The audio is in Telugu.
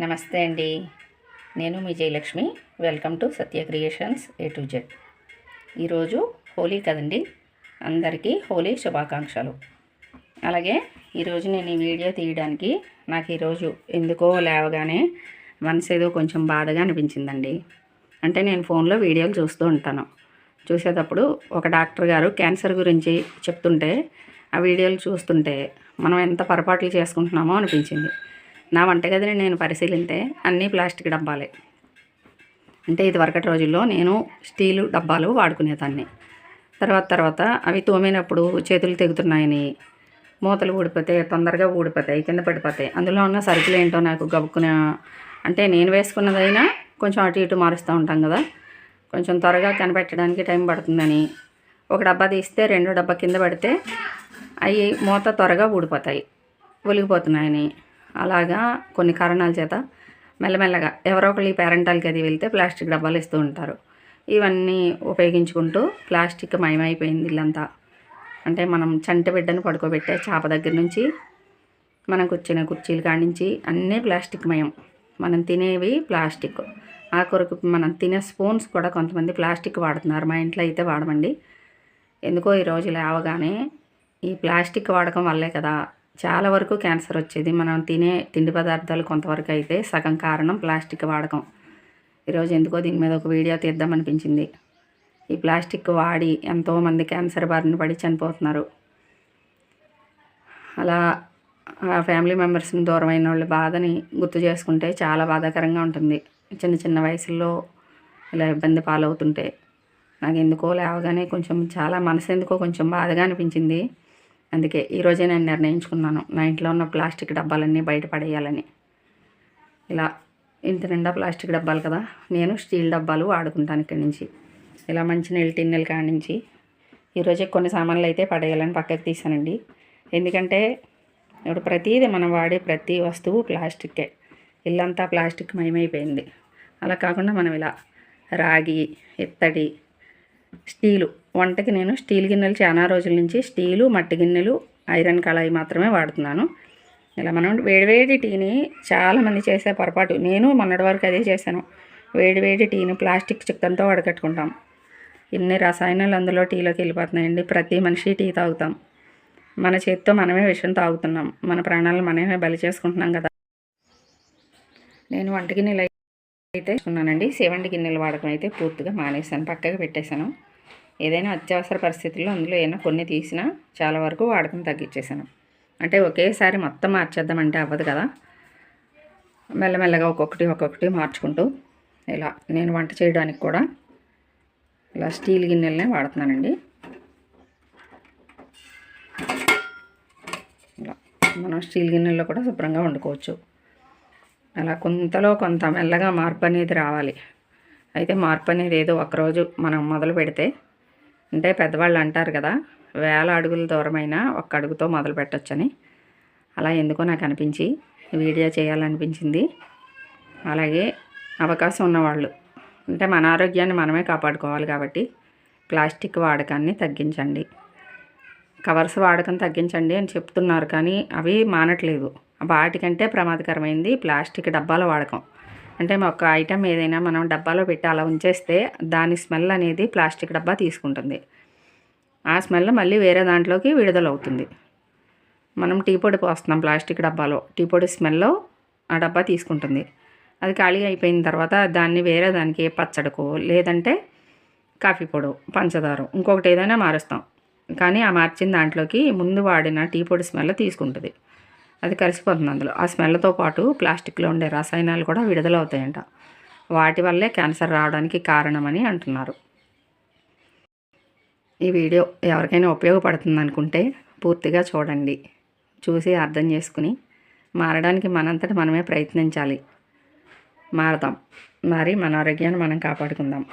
నమస్తే అండి. నేను మీ Jayalakshmi. Welcome to Satya creations A to Z. ఈరోజు హోలీ కదండి, అందరికీ హోలీ శుభాకాంక్షలు. అలాగే ఈరోజు నేను ఈ వీడియో తీయడానికి నాకు ఈరోజు ఎందుకో లేవగానే మనసు ఏదో కొంచెం బాధగా అనిపించిందండి. అంటే నేను ఫోన్లో వీడియోలు చూస్తూ ఉంటాను. చూసేటప్పుడు ఒక డాక్టర్ గారు క్యాన్సర్ గురించి చెప్తుంటే ఆ వీడియోలు చూస్తుంటే మనం ఎంత పొరపాట్లు చేసుకుంటున్నామో అనిపించింది. నా వంటగదిని నేను పరిశీలిస్తే అన్నీ ప్లాస్టిక్ డబ్బాలే. అంటే ఇదివరకటి రోజుల్లో నేను స్టీలు డబ్బాలు వాడుకునేదాన్ని. తర్వాత అవి తోమినప్పుడు చేతులు తెగుతున్నాయని, మూతలు ఊడిపోతే తొందరగా ఊడిపోతాయి, కింద పడిపోతాయి. అందులో ఉన్న సరుకులు ఏంటో నాకు గబుక్కున, అంటే నేను వేసుకున్నదైనా కొంచెం అటు ఇటు మారుస్తూ ఉంటాం కదా, కొంచెం త్వరగా కనిపెట్టడానికి టైం పడుతుందని ఒక డబ్బా తీస్తే రెండో డబ్బా కింద పడితే అవి మూత త్వరగా ఊడిపోతాయి, ఒలిగిపోతున్నాయని, అలాగా కొన్ని కారణాల చేత మెల్లమెల్లగా ఎవరో ఒకళ్ళు ఈ పేరెంటాలకి అది వెళ్తే ప్లాస్టిక్ డబ్బాలు ఇస్తూ ఉంటారు. ఇవన్నీ ఉపయోగించుకుంటూ ప్లాస్టిక్ మయమైపోయింది ఇల్లంతా. అంటే మనం చంటి బిడ్డను పడుకోబెట్టే చాప దగ్గర నుంచి మనం కూర్చునే కుర్చీల కాడి నుంచి అన్నీ ప్లాస్టిక్ మయం. మనం తినేవి ప్లాస్టిక్. ఆ కొరకు మనం తినే స్పూన్స్ కూడా కొంతమంది ప్లాస్టిక్ వాడుతున్నారు. మా ఇంట్లో అయితే వాడమండి. ఎందుకో ఈరోజు లేవగానే ఈ ప్లాస్టిక్ వాడకం వల్లే కదా చాలా వరకు క్యాన్సర్ వచ్చేది. మనం తినే తిండి పదార్థాలు కొంతవరకు అయితే సగం కారణం ప్లాస్టిక్ వాడకం. ఈరోజు ఎందుకో దీని మీద ఒక వీడియో తీద్దామనిపించింది. ఈ ప్లాస్టిక్ వాడి ఎంతోమంది క్యాన్సర్ బారిన పడి చనిపోతున్నారు. అలా ఆ ఫ్యామిలీ మెంబర్స్ని దూరమైన వాళ్ళ బాధని గుర్తు చేసుకుంటే చాలా బాధాకరంగా ఉంటుంది. చిన్న చిన్న వయసుల్లో ఇలా ఇబ్బంది పాలవుతుంటే నాకు ఎందుకో లేవగానే కొంచెం చాలా మనసు ఎందుకో కొంచెం బాధగా అనిపించింది. అందుకే ఈరోజే నేను నిర్ణయించుకున్నాను నా ఇంట్లో ఉన్న ప్లాస్టిక్ డబ్బాలన్నీ బయట పడేయాలని. ఇలా ఇంత నిండా ప్లాస్టిక్ డబ్బాలు కదా, నేను స్టీల్ డబ్బాలు వాడుకుంటాను ఇక్కడి నుంచి. ఇలా మంచినీళ్ళ టిన్నెల కాడి నుంచి ఈరోజే కొన్ని సామాన్లు అయితే పడేయాలని పక్కకి తీసానండి. ఎందుకంటే ఇప్పుడు ప్రతిదీ మనం వాడే ప్రతి వస్తువు ప్లాస్టిక్కే. ఇల్లంతా ప్లాస్టిక్ మయమైపోయింది. అలా కాకుండా మనం ఇలా రాగి, ఇత్తడి, స్టీలు, వంటకి నేను స్టీల్ గిన్నెలు చాలా రోజుల నుంచి స్టీలు, మట్టి గిన్నెలు, ఐరన్ కళాయి మాత్రమే వాడుతున్నాను. ఇలా మనం వేడివేడి టీని చాలామంది చేసే పొరపాటు, నేను మొన్నటి వరకు అదే చేశాను. వేడివేడి టీని ప్లాస్టిక్ చిక్కలతో వడకట్టుకుంటాం. ఇన్ని రసాయనాలు అందులో టీలోకి వెళ్ళిపోతున్నాయండి. ప్రతి మనిషి టీ తాగుతాం. మన చేతితో మనమే విషయం తాగుతున్నాం. మన ప్రాణాలను మనమే బలి చేసుకుంటున్నాం కదా. నేను వంట గిన్నెలు అయితే ఉన్నానండి. సేవంటి గిన్నెలు వాడకం అయితే పూర్తిగా మానేశాను, పక్కగా పెట్టేశాను. ఏదైనా అత్యవసర పరిస్థితుల్లో అందులో ఏమైనా కొన్ని తీసినా చాలా వరకు వాడకం తగ్గించేశాను. అంటే ఒకేసారి మొత్తం మార్చేద్దామంటే అవ్వదు కదా, మెల్లమెల్లగా ఒక్కొక్కటి మార్చుకుంటూ ఇలా నేను వంట చేయడానికి కూడా ఇలా స్టీల్ గిన్నెలనే వాడుతున్నానండి. ఇలా మనం స్టీల్ గిన్నెల్లో కూడా శుభ్రంగా వండుకోవచ్చు. అలా కొంతలో కొంత మెల్లగా మార్పు అనేది రావాలి. అయితే మార్పు అనేది ఏదో ఒకరోజు మనం మొదలు పెడితే, అంటే పెద్దవాళ్ళు అంటారు కదా, 1000 అడుగుల దూరమైనా ఒక్క అడుగుతో మొదలు పెట్టొచ్చని. అలా ఎందుకో నాకు అనిపించి వీడియో చేయాలనిపించింది. అలాగే అవకాశం ఉన్నవాళ్ళు, అంటే మన ఆరోగ్యాన్ని మనమే కాపాడుకోవాలి కాబట్టి ప్లాస్టిక్ వాడకాన్ని తగ్గించండి, కవర్స్ వాడకం తగ్గించండి అని చెప్తున్నారు. కానీ అవి మానట్లేదు. వాటికంటే ప్రమాదకరమైంది ప్లాస్టిక్ డబ్బాల వాడకం. అంటే ఒక ఐటెం ఏదైనా మనం డబ్బాలో పెట్టి అలా ఉంచేస్తే దాని స్మెల్ అనేది ప్లాస్టిక్ డబ్బా తీసుకుంటుంది. ఆ స్మెల్ మళ్ళీ వేరే దాంట్లోకి విడుదలవుతుంది. మనం టీ పొడి పోస్తున్నాం ప్లాస్టిక్ డబ్బాలో, టీ పొడి స్మెల్ ఆ డబ్బా తీసుకుంటుంది. అది ఖాళీ అయిపోయిన తర్వాత దాన్ని వేరే దానికి పచ్చడికో, లేదంటే కాఫీ పొడి, పంచదార, ఇంకొకటి ఏదైనా మారుస్తాం. కానీ ఆ మార్చిన దాంట్లోకి ముందు వాడిన టీ పొడి స్మెల్ తీసుకుంటుంది. అది కలిసిపోతుంది అందులో. ఆ స్మెల్తో పాటు ప్లాస్టిక్లో ఉండే రసాయనాలు కూడా విడుదలవుతాయంట. వాటి వల్లే క్యాన్సర్ రావడానికి కారణమని అంటున్నారు. ఈ వీడియో ఎవరికైనా ఉపయోగపడుతుంది అనుకుంటే పూర్తిగా చూడండి. చూసి అర్థం చేసుకుని మారడానికి మనంతట మనమే ప్రయత్నించాలి. మారదాం, మరి మన ఆరోగ్యాన్ని మనం కాపాడుకుందాం.